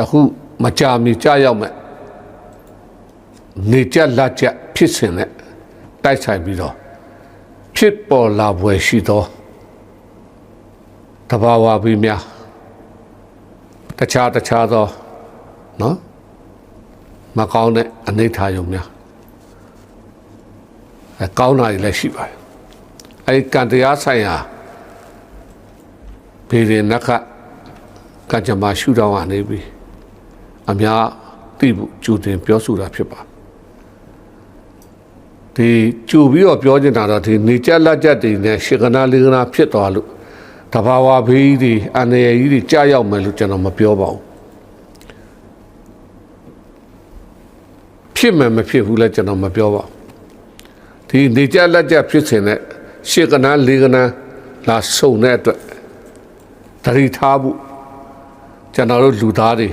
အခုမကြာမီကြာရောက်မဲ့နေကြလက်ကြဖြစ်စဉ်နဲ့တိုက်ဆိုင်ပြီးတော့ဖြစ်ပေါ်လာပွဲရှိသောတဘာဝပြီးများတခြားသောနော်မကောင်းတဲ့အနေထားယုံများကောင်းတာတွေလည်းရှိပါတယ်အဲဒီကံတရားဆိုင်ရာဘေးရင်နခကံကြမ္မာရှုထောင့်ကနေပြီးအများသိဖို့ကြိုတင်ပြောဆိုတာဖြစ်ပါဒီကြိုပြီးတော့ပြောနေတာတော့ဒီနေကြလက်ကြတွေနဲ့ရှေကနာလေးကနာဖြစ်သွားလို့တဘာဝဘေးကြီးအန္တရာယ်ကြီးတွေကြာရောက်မယ်လို့ကျွန်တော်မပြောပါဘူးဖြစ်မယ်မဖြစ်ဘူးလဲကျွန်တော်မပြောပါဘူးဒီနေကြလက်ကြဖြစ်စဉ်နဲ့ရှေကနာလေးကနာလာဆုံတဲ့အတွက်တတိထားဖို့ကျွန်တော်တို့လူသားတွေ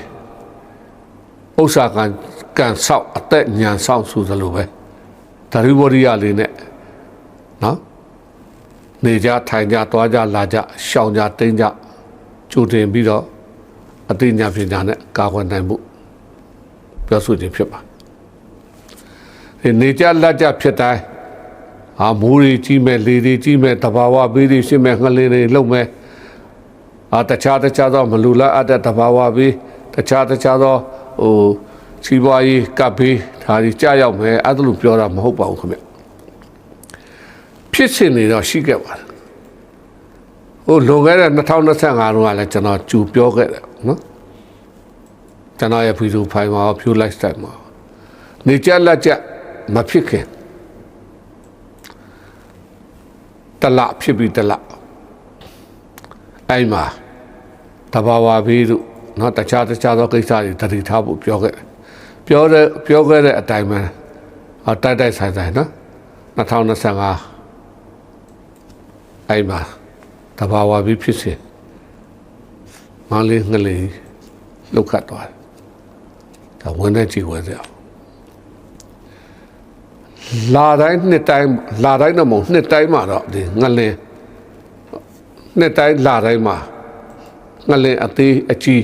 ဥစ္စာကံဆောက်အသက်ဉာဏ်ဆောက်ဆိုသလိုပဲဓာရိဝရိယလေးနဲ့နော်နေကြထိုင်ကြသွားကြလာကြရှောင်ကြတိမ့်ကြကြိုတင်ပြီးတော့အသိဉာဏ်ပညာနဲ့ကာကွယ်နိုင်မှုပြောဆိုခြင်းဖြစ်ပါဒီနေကြလက်ကြဖြစ်တိုင်းမိုးတွေကြီးမဲ့လေတွေကြီးမဲ့တဘာဝဘေးတွေရှိမဲ့ငလင်းတွေလုံမဲ့တခြားသောမလူလားအပ်တဲ့တဘာဝဘေးတခြားသောစီးပွားရေးကပ်ဘေးဒါတွေကြာရောက်မယ်အဲ့ဒါလိုပြောတာမဟုတ်ပါဘူးခင်ဗျဖြစ်စဉ်တွေတော့ရှိခဲ့ပါတယ်လွန်ခဲ့တဲ့2025တုန်းကလည်းကျွန်တော်ကြူပြောခဲ့တယ်နော်ကျွန်တော်ရဲ့ဗီဒီယိုဖိုင်မှာဖြူလိုက်စတိုက်မှာနေကြလက်ကြမဖြစ်ခင်တလဖြစ်ပြီးတလအဲ့မှာတဘာဝဘေးတို့နော်တခြားသောကိစ္စတွေတတိထားဖို့ပြောခဲ့တယ်ပြောခဲ့တဲ့အတိုင်းပဲတိုက်ဆိုင်နော်2025အဲ့မှာတဘာဝဘေးဖြစ်စဉ်မလေးငလေးလောက်ခတ်သွားတယ်ဒါဝန်နဲ့ကြည့်ဝင်ကြလာတိုင်းနှစ်တိုင်းတော့မဟုတ်နှစ်တိုင်းမှာတော့ဒီငလင်းနှစ်တိုင်းလာတိုင်းမှာငလင်းအသေးအကြီး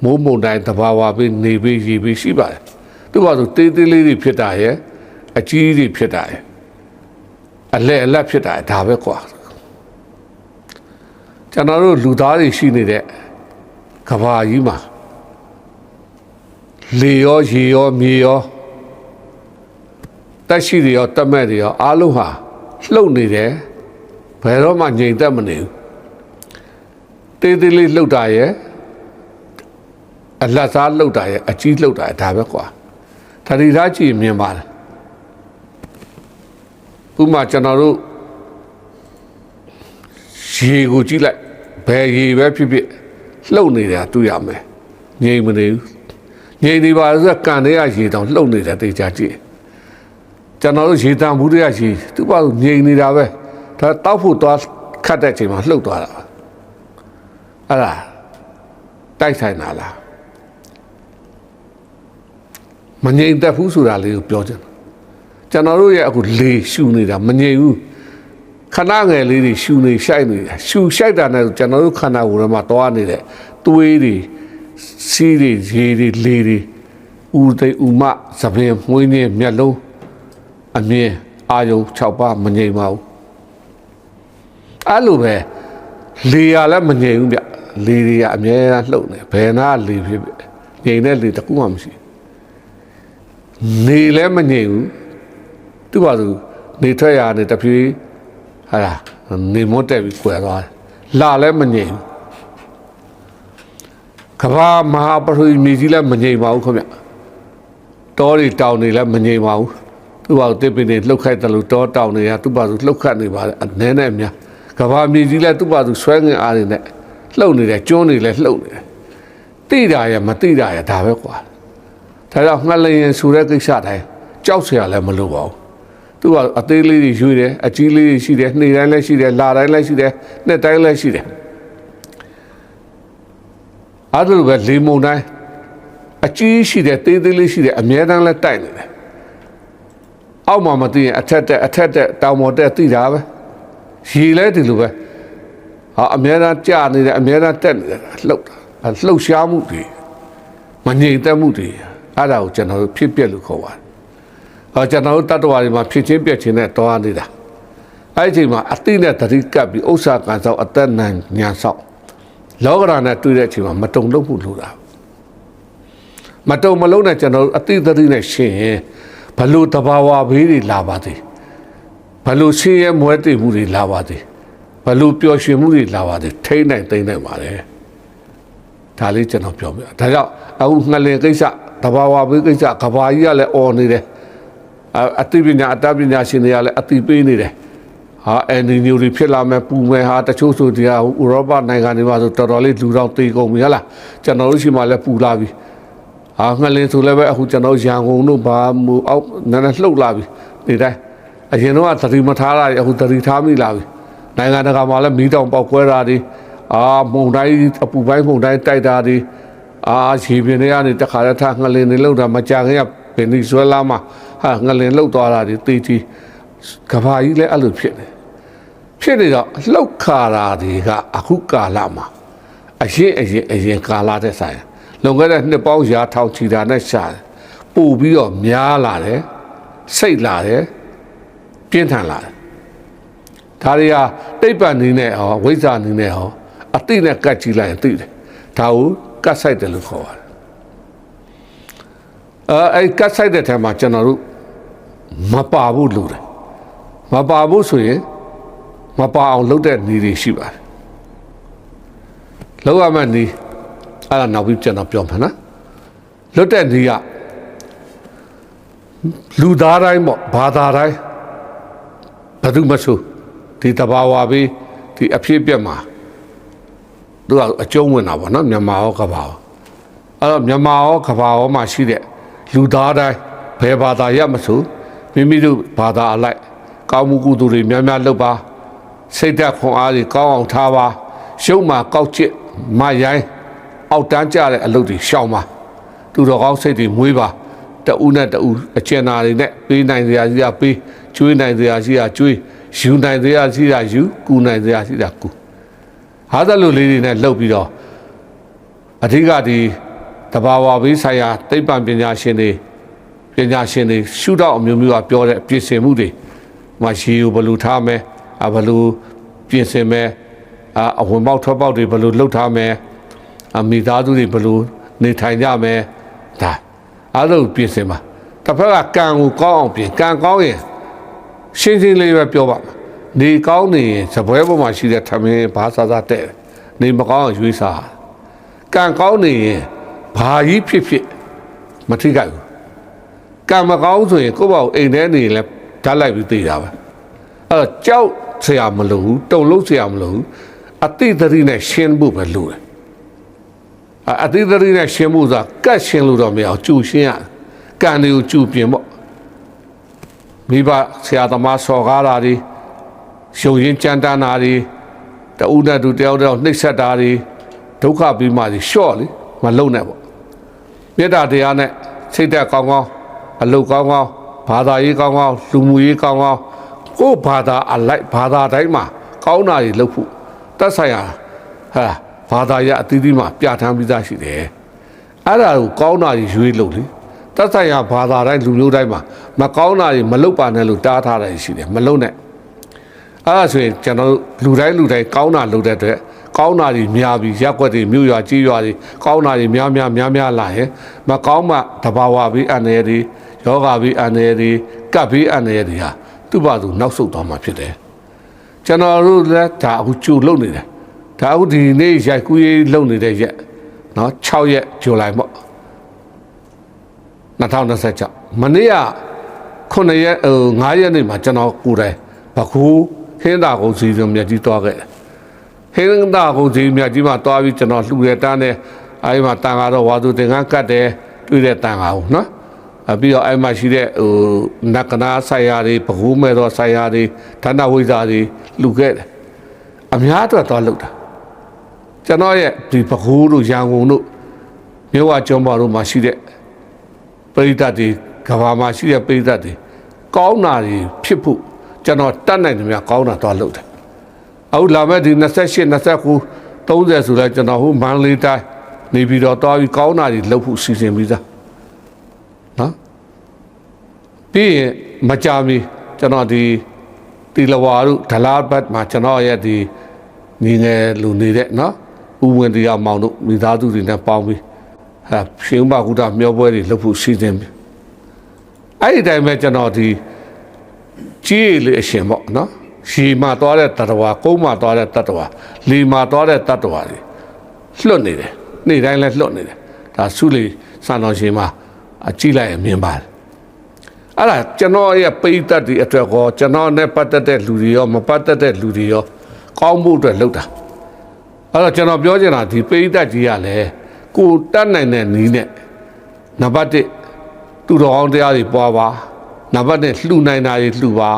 မိုးမုန်တိုင်းတဘာဝဘေးနေဘေးရေဘေးရှိပါတယ်သူကဆိုတေးသေးလေးတွေဖြစ်တာရဲ့အကြီးတွေဖြစ်တာရဲ့အလက်ဖြစ်တာဒါပဲကွာကျွန်တော်တို့လူသားတွေရှိနေတဲ့ကဘာကြီးမှာလေရောရေရောမြေရောတက်ရှိတွေရောတက်မဲ့တွေရောအားလုံးဟာလှုပ်နေတယ်ဘယ်တော့မှငြိမ်သက်မနေဘူးတေးသေးလေးလှုပ်တာရဲ့အလတ်စားလှုပ်တာရဲ့အကြီးလှုပ်တာဒါပဲကွာဒါဒီသားကြည့်မြင်ပါတယ်ဥပမာကျွန်တော်တို့ရေကိုကြည့်လိုက်ဘယ်ရေပဲဖြစ်ဖြစ်လှုပ်နေတာတွေ့ရမယ်ငြိမ်မနေဘူးငြိမ်နေပါဆိုကန်တဲ့ရေတောင်လှုပ်နေတာတေချာကြည့်ကျွန်တော်တို့ရေတံဘူးတွေကရေသူ့ဘာလို့ငြိမ်နေတာပဲဒါတောက်ဖို့သွားခတ်တဲ့အချိန်မှာလှုပ်သွားတာအဲ့ဒါတိုက်ဆိုင်တာလားမငြိမ်သက်ဘူးဆိုတာလေးကိုပြောချင်တယ်ကျွန်တော်တို့ရဲ့အခုလေရှူနေတာမငြိမ်ဘူးခဏငယ်လေးတွေရှူနေရှိုက်နေတာရှူရှိုက်တာနဲ့ကျွန်တော်တို့ခန္ဓာကိုယ်ထဲမှာတွားနေတဲ့သွေးတွေစီးတွေရေတွေလေတွေဥသိဥမသပင်မွေးနေမျက်လုံးအမြင်အာယုံ6ပါးမငြိမ်ပါဘူးအဲ့လိုပဲလေရလည်းမငြိမ်ဘူးဗျလေတွေကအမြဲတမ်းလှုပ်နေဘယ်နာလေဖြစ်ငြိမ်တဲ့လေတကူမှမရှိနေလည်းမငြိမ်ဘူးသူ့ဘာသူနေထွက်ရနေတဖြည်းဟာနေမတက်ပြီးကွယ်သွားတယ်လာလည်းမငြိမ်ဘူးကဘာမဟာပရိမြေကြီးလည်းမငြိမ်ပါဘူးခင်ဗျတောတွေတောင်တွေလည်းမငြိမ်ပါဘူးသူ့ဘာသူတစ်ပင်တွေလှုပ်ခိုက်တယ်လို့တောတောင်တွေကသူ့ဘာသူလှုပ်ခတ်နေပါတယ်အနည်းနဲ့များကဘာမြေကြီးလည်းသူ့ဘာသူဆွဲငင်အားတွေနဲ့လှုပ်နေတယ်ကျွန်းတွေလည်းလှုပ်နေတယ်တိတာရမတိတာရဒါပဲကွာဒါကြောင့်ငှက်လျင်ဆိုတဲ့ကိစ္စတိုင်းကြောက်เสียလည်းမလိုပါဘူးသူကအသေးလေးတွေရွေးတယ်အကြီးလေးတွေရှိတယ်နှိမ်တိုင်းလည်းရှိတယ်လာတိုင်းလည်းရှိတယ်နှစ်တိုင်းလည်းရှိတယ်အဲ့ဒါလိုပဲလေမုန်တိုင်းအကြီးရှိတယ်သေးသေးလေးရှိတယ်အမြဲတမ်းလည်းတိုက်နေတယ်အောက်မှာမသိရင်အထက်တက်တောင်ပေါ်တက်သိတာပဲရေလဲဒီလိုပဲအမြဲတမ်းကြာနေတယ်အမြဲတမ်းတက်နေတယ်လှုပ်ရှားမှုတွေ မငြိမ်သက်မှုတွေအဲ့ဒါကိုကျွန်တော်တို့ဖြစ်ပျက်လို့ခေါ်ပါတယ်ကျွန်တော်တို့တတ္တဝါတွေမှာဖြစ်ချင်းပြက်ချင်းနဲ့တောင်းနေတာအဲ့ဒီအချိန်မှာအတိနဲ့သတိကပ်ပြီးဥစ္စာကံဆောင်အသက်နိုင်ညာဆောင်လောကဓာတ်နဲ့တွေ့တဲ့အချိန်မှာမတုံ့လို့မှုလို့တာမတုံမလုံးနဲ့ကျွန်တော်တို့အတိသတိနဲ့ရှင်းရင်ဘလို့တဘာဝဘေးတွေလာပါသေးဘလို့ရှင်းရဲမွဲတည်မှုတွေလာပါသေးဘလို့ပျော်ရွှင်မှုတွေလာပါသေးထိန်းနိုင်သိမ်းနိုင်ပါတယ်ဒါလေးကျွန်တော်ပြောပြဒါကြောင့်အခုငလင်ကိစ္စတဘာဝဘေးကိစ္စကဘာကြီးကလည်းអော်နေတယ်အသိပညာအတတ်ပညာရှင်တွေကလည်းအသိပေးနေတယ်ဟာအန်ဒီညိုတွေဖြစ်လာမယ်ပူမယ်ဟာတချို့ဆိုတရားဥရောပနိုင်ငံတွေမှာဆိုတော်တော်လေးလူတော်တေကုန်ပြီဟလားကျွန်တော်တို့ရှိမှလည်းပူလာပြီဟာငလင်ဆိုလည်းပဲအခုကျွန်တော်ရန်ကုန်တို့ဘာမူအောက်နည်းနည်းလှုပ်လာပြီဒီတိုင်းအရင်တော့သတိမထားတာအခုသတိထားမိလာပြီနိုင်ငံတကာမှာလည်းမီးတောင်ပေါက်ကွဲတာတွေမုန်တိုင်းအပူပိုင်းမုန်တိုင်းတိုက်တာတွေရေပြင်တွေကနေတခါတည်းထားငလင်တွေလှုပ်တာမကြခင်ကဗင်နီဇွဲလားမှာဟာငလင်လှုပ်သွားတာတွေတေးတီကဘာကြီးလည်းအဲ့လိုဖြစ်နေတော့လှုပ်ခါတာတွေကအခုကာလမှာအရင်ကာလတဲ့ဆိုင်လွန်ခဲ့တဲ့နှစ်ပေါင်းရာထောင်ချီတာနဲ့ရှာတယ်ပို့ပြီးတော့များလာတယ်စိတ်လာတယ်ပြင်းထန်လာတယ်ဒါတွေကတိတ်ပံနေနဲ့ဟောဝိဇ္ဇာနေနဲ့ဟောအတိနဲ့ကတ်ကြည့်လိုက်ရင်သိတယ်ဒါကိုကတ်ဆိုင်တယ်လို့ခေါ်ပါတယ်အဲ့ကတ်ဆိုင်တဲ့ထဲမှာကျွန်တော်တို့မပါဘူးလို့တယ်မပါဘူးဆိုရင်မပါအောင်လုပ်တဲ့နေတွေရှိပါတယ်လောက်ရမယ့်နေအဲ့ဒါနောက်ပြီးကျွန်တော်ပြောမှာနော်လွတ်တဲ့နေကလူသားတိုင်းပေါ့ဘာသာတိုင်းဘယ်သူမှဆိုဒီတဘာဝပဲဒီအဖြစ်အပျက်မှာသူကအကျုံးဝင်တာပေါ့နော်မြန်မာရောကဘာရောအဲ့တော့မြန်မာရောကဘာရောမှာရှိတဲ့လူသားတိုင်းဘယ်ဘာသာရမဆိုမိမိတို့ဘာသာအလိုက်ကောင်းမှုကုသိုလ်တွေများများလုပ်ပါစိတ်ဓာတ်ခွန်အားတွေကောင်းအောင်ထားပါရှုံးမှာကောက်ကျစ်မရိုင်းအောက်တန်းကြတဲ့အလုပ်တွေရှောင်ပါသူတော်ကောင်းစိတ်တွေမွေးပါတအူးနဲ့တအူးအကျဉ်းနာတွေနဲ့ပေးနိုင်စရာရှိတာပေးကျွေးနိုင်စရာရှိတာကျွေးယူနိုင်စရာရှိတာယူကူနိုင်စရာရှိတာကူဟာသလိုလေးတွေနဲ့လှုပ်ပြီးတော့အဓိကဒီတဘာဝဘေးဆိုင်ရာသိပ္ပံပညာရှင်တွေရှုထောင့်အမျိုးမျိုးကပြောတဲ့ပြင်ဆင်မှုတွေမှာရေကိုဘယ်လိုထားမယ်ဘယ်လိုပြင်ဆင်မယ်အဝင်ပေါက်ထွက်ပေါက်တွေဘယ်လိုလှုပ်ထားမယ်မိသားစုတွေဘယ်လိုနေထိုင်ကြမယ်ဒါအဲ့လိုပြင်ဆင်ပါတစ်ဖက်ကကံကိုကောင်းအောင်ပြင်ကံကောင်းရင်ရှင်းရှင်းလေးပဲပြောပါမယ်နေကောင်းနေရင်စပွဲပေါ်မှာရှိတဲ့ထမင်းဘာသာတဲ့နေမကောင်းအောင်ရွေးစားကံကောင်းနေရင်ဘာကြီးဖြစ်မထိခိုက်ဘူးကံမကောင်းဆိုရင်ကိုယ့်ဘောက်အိမ်ထဲနေလဲဓာတ်လိုက်ပြီးသိတာပဲအဲ့တော့ကြောက်ဆရာမလို့ဘူးတုံလုံးဆရာမလို့ဘူးအတိသတိနဲ့ရှင်းဖို့ပဲလို့တယ်အတိသတိနဲ့ရှင်းဖို့ဆိုတာကတ်ရှင်းလို့တော့မရအောင်ကျူရှင်းရကံတွေကိုကျူပြင်ပေါ့မိဘဆရာသမားစော်ကားတာတွေရှုံရင်ကြမ်းတမ်းတာတွေတဦးနဲ့တူတယောက်နှိပ်စက်တာတွေဒုက္ခပြီးမှလျှော့လေမလုံနဲ့ပေါ့မေတ္တာတရားနဲ့စိတ်သက်ကောင်းကောင်းအလုပ်ကောင်းကောင်းဘာသာရေးကောင်းကောင်းလူမှုရေးကောင်းကောင်းကိုယ်ဘာသာအလိုက်ဘာသာတိုင်းမှာကောင်းတာတွေလုပ်ဖို့သက်ဆိုင်ရာဘာသာရအသီးသီးမှာပြဋ္ဌာန်းပြီးသားရှိတယ်အဲ့ဒါကိုကောင်းတာတွေရွေးလို့လေသက်ဆိုင်ရာဘာသာတိုင်းလူမျိုးတိုင်းမှာမကောင်းတာတွေမလုပ်ပါနဲ့လို့တားထားတယ်ရှိတယ်မလုပ်နဲ့အဲ့ဒါဆိုရင်ကျွန်တော်လူတိုင်းကောင်းတာလုပ်တဲ့အတွက်ကောင်းတာတွေများပြီးရက်ွက်တွေမြို့ရွာကြီးရွာတွေကောင်းတာတွေများလာရင်မကောင်းမှတဘာဝဘေးအန္တရာယ်တွေယောဂဘေးအန္တရာယ်တွေကပ်ဘေးအန္တရာယ်တွေဟာသူ့ဘာသူနောက်ဆုတ်သွားမှာဖြစ်တယ်ကျွန်တော်တို့လည်းဒါအခုကြိုလုပ်နေတယ်ဒါအခုဒီနေ့ရိုက်ကူးရေးလုပ်နေတဲ့ရက်နော်6ရက်ဇူလိုင်ပေါ့2026မနေ့က9ရက်5ရက်နေ့မှာကျွန်တော်ကိုယ်တိုင်ဘခုဟင်းသာကုန်းစီစဉ်မြတ်ကြီးသွားခဲ့ဟင်းသာကုန်းစီမြတ်ကြီးမှာသွားပြီးကျွန်တော်လှူရတန်းနဲ့အဲဒီမှာတန်ခါတော့ဝါသူသင်္ကန်းကတ်တယ်တွေ့တဲ့တန်ခါကိုနော်ပြီးတော့အဲဒီမှာရှိတဲ့နတ်ကနာဆိုင်ရာတွေဘခုမဲ့တော့ဆိုင်ရာတွေဌာနဝိဇ္ဇာတွေလှူခဲ့တယ်အများအတွက်သွားလှုပ်တာကျွန်တော်ရဲ့ဒီဘခုတို့ရန်ကုန်တို့မြို့ဝကျွန်းပေါ်တို့မှာရှိတဲ့ပရိသတ်တွေကဘာမှာရှိတဲ့ပရိသတ်တွေကောင်းတာတွေဖြစ်ဖို့ကျွန်တော်တတ်နိုင်တယ်များကောင်းတာသွားလုပ်တယ်အခုလာမဲ့ဒီ28 29 30ဆိုလဲကျွန်တော်ဟိုမန္တလေးတိုင်း နေပြီးတော့သွားပြီးကောင်းတာတွေလှုပ်ဖို့စီစဉ်ပြီးသားနော်ပြီးရင်မကြမီကျွန်တော်ဒီလဝါတို့ဒလာဘတ်မှာကျွန်တော်ရဲ့ဒီညီငယ်လူနေတဲ့နော်ဦးဝင်တရားမောင်တို့မိသားစုတွေနဲ့ပေါင်းပြီးရှင်ဥပကုဒမျောပွဲတွေလှုပ်ဖို့စီစဉ်ပြီးအဲ့ဒီတိုင်းပဲကျွန်တော်ဒီကြီးလေအရှင်ပေါ့နော်ရှီမှာသွားတဲ့တတ္တဝါကုန်းမှာသွားတဲ့တတ္တဝါလီမှာသွားတဲ့တတ္တဝါတွေလွတ်နေတယ်နေ့တိုင်းလည်းလွတ်နေတယ်ဒါဆုလီစံတော်ရှင်မှာအကြည့်လိုက်ရင်မြင်ပါတယ်အဲ့ဒါကျွန်တော်ရဲ့ပိဋကတ်ဒီအတွက်ကောကျွန်တော်နဲ့ပတ်သက်တဲ့လူတွေရောမပတ်သက်တဲ့လူတွေရောကောင်းဖို့အတွက်လုပ်တာအဲ့တော့ကျွန်တော်ပြောချင်တာဒီပိဋကတ်ကြီးကလည်းကိုတတ်နိုင်တဲ့နည်းနဲ့နံပါတ်1သူတော်အောင်တရားတွေပွားပါနံပါတ်2လှူနိုင်တာတွေလှူပါ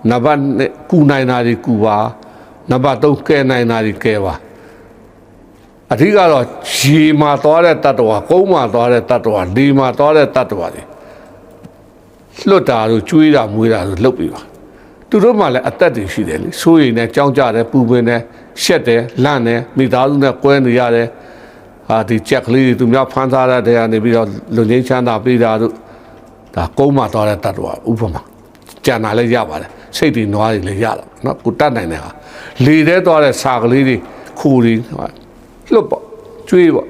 နံပါတ်2ကူနိုင်တာတွေကူပါနံပါတ်3ကဲနိုင်တာတွေကဲပါအထူးကတော့ရေမှာသွားတဲ့တတ္တဝါကုန်းမှာသွားတဲ့တတ္တဝါလေမှာသွားတဲ့တတ္တဝါတွေလွတ်တာတို့ကျွေးတာမွေးတာတို့လုပ်ပြီးပါသူတို့မှလည်းအသက်တွေရှိတယ်လေဆိုးရိမ်နဲ့ကြောင်းကြတယ်ပူပင်တယ်ရှက်တယ်လန့်တယ်မိသားစုနဲ့ကွဲနေရတယ်ဒီချက်ကလေးတွေသူများဖမ်းထားတဲ့နေပြီးတော့လူငင်းချမ်းသာပေးတာတို့ဒါကုန်းမှာသွားတဲ့တတ္တဝါဥပမာကြံတာလည်းရပါတယ်စိတ်တွေနွားတွေလည်းရတော့နော်ကိုတတ်နိုင်တယ်ဟာလေထဲသွားတဲ့စာကလေးတွေခူတွေလှုပ်ပေါ့ကျွေးပေါ့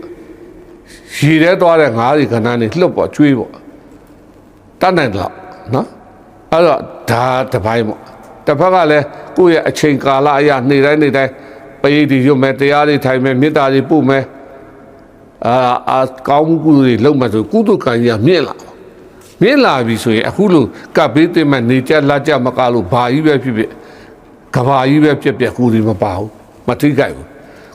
ရေထဲသွားတဲ့ငါးတွေကဏ္ဍတွေလှုပ်ပေါ့ကျွေးပေါ့တတ်နိုင်တော့နော်အဲ့တော့ဒါတစ်ပိုင်းပေါ့တစ်ဖက်ကလည်းကိုယ့်ရဲ့အချိန်ကာလအရာနေ့တိုင်းပရိသတ်ရွတ်မယ်တရားတွေထိုင်မယ်မေတ္တာတွေပို့မယ်ကောင်းမှုကုသိုလ်တွေလုပ်မှဆိုကုသိုလ်ကံကြီးကမြင့်လာပြီဆိုရင်အခုလိုကပ်ဘေးတင်မဲ့နေကြလက်ကြမကလို့ဘာကြီးပဲဖြစ်ကဘာကြီးပဲဖြစ်ကိုဒီမပါဘူးမထိခိုက်ဘူး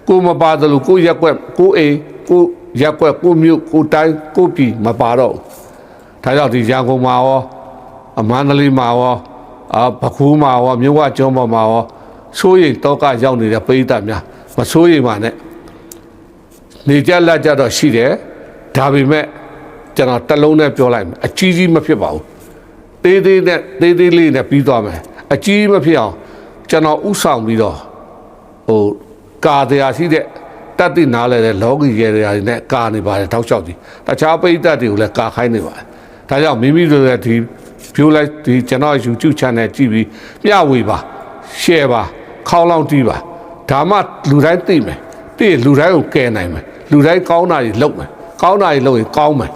ကိုမပါသလိုကိုရက်ွက်ကိုအိမ်ကိုရက်ွက်ကိုမြို့ကိုတိုင်းကိုပြည်မပါတော့ဘူးဒါကြောင့်ဒီရန်ကုန်မှာရောအမန္တလေးမှာရောပခုမှာရောမြို့ဝကျွန်းပေါ်မှာရောဆိုးရိမ်တောကရောက်နေတဲ့ပိဋကများမဆိုးရိမ်ပါနဲ့နေကြလက်ကြတော့ရှိတယ်ဒါပေမဲ့ကျွန်တော်တစ်လုံးနဲ့ပြောလိုက်မယ်အကြီးမဖြစ်ပါဘူးသေးသေးလေးနဲ့ပြီးသွားမယ်အကြီးမဖြစ်အောင်ကျွန်တော်ဥဆောင်ပြီးတော့ကာတရားရှိတဲ့တတ်သိနားလဲတဲ့လောကီရေတွေနဲ့ကာနေပါတယ်တောက်လျှောက်ကြီးတခြားပိဋကတွေကိုလည်းကာခိုင်းနေပါတယ်ဒါကြောင့်မိမိတို့ရဲ့ဒီဖြိုးလိုက်ဒီကျွန်တော် YouTube channel ကြည့်ပြီးမျှဝေပါ share ပါခေါင်းလောင်းတီးပါဒါမှလူတိုင်းသိမယ်သိလူတိုင်းကိုကယ်နိုင်မယ်လူတိုင်းကောင်းတာတွေလုပ်မယ်ကောင်းတာတွေလုပ်ရင်ကောင်းမယ်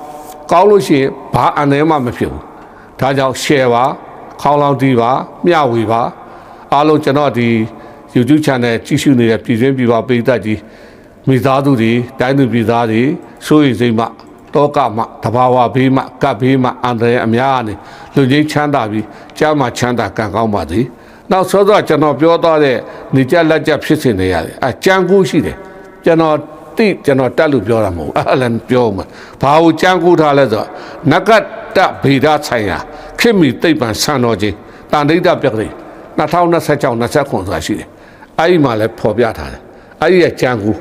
ကောင်းလို့ရှိရင်ဘာအန္တရာယ်မှမဖြစ်ဘူးဒါကြောင့် share ပါခေါင်းလောင်းတီးပါမျှဝေပါအားလုံးကျွန်တော်ဒီ YouTube channel ကြည့်ရှုနေတဲ့ပြည်တွင်းပြည်ပပရိသတ်ကြီးမိသားစုတွေတိုင်းသူပြည်သားတွေစိုးရိမ်စိတ်မှတောကမှတဘာဝဘေးမှကပ်ဘေးမှအန္တရာယ်အများအနေလူကြီးချမ်းသာပြီးကြားမှာချမ်းသာကံကောင်းပါသည်နောက်စောစောကျွန်တော်ပြောသွားတဲ့နေကြလက်ကြဖြစ်နေရတယ်ကြံကူးရှိတယ်ကျွန်တော်တက်လို့ပြောတာမဟုတ်အဲ့လည်းပြောမှာဘာကိုကြံကူးထားလဲဆိုတော့နဂတ်တဗေဒဆိုင်ရာခေမီသိပ္ပံဆံတော်ချင်းတန်ဋိဌပြက္ခရိ2026 29ဆိုတာရှိတယ်အဲ့ဒီမှာလည်းဖော်ပြထားတယ်အဲ့ဒီရဲ့ကြံကူး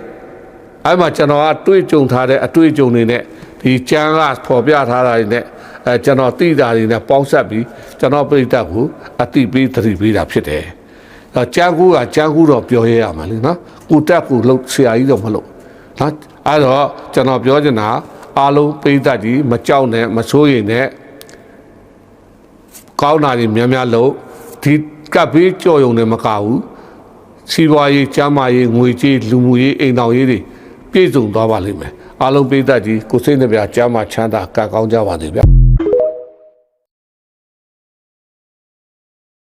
အဲ့မှာကျွန်တော်ကတွေ့ကြုံထားတဲ့အတွေ့အကြုံတွေနဲ့ဒီကျမ်းကဖော်ပြထားတာတွေနဲ့ကျွန်တော်သိတာတွေနဲ့ပေါင်းစပ်ပြီးကျွန်တော်ပြိတ္တကိုအတိပေးသတိပေးတာဖြစ်တယ်။ကျမ်းကူးကကျမ်းကူးတော့ပြောရရမှာလေနော်။ကိုတက်ကိုလှုပ်ဆရာကြီးတော့မလို့နော်။အဲ့တော့ကျွန်တော်ပြောချင်တာအားလုံးပြိတ္တကြီးမကြောက်နဲ့မဆိုးရင်နဲ့ကောင်းတာတွေများများလို့ဒီကပ်ဘေးကြော်ယုံနဲ့မကဘူး။စီးပွားရေးကျန်းမာရေးငွေကြေးလူမှုရေးအိမ်တော်ရေးတွေပြည့်စုံသွားပါလိမ့်မယ်အားလုံးပိဋကကြီးကိုစိတ်နှပြချမ်းသာချမ်းသာကံကောင်းကြပါစေဗျ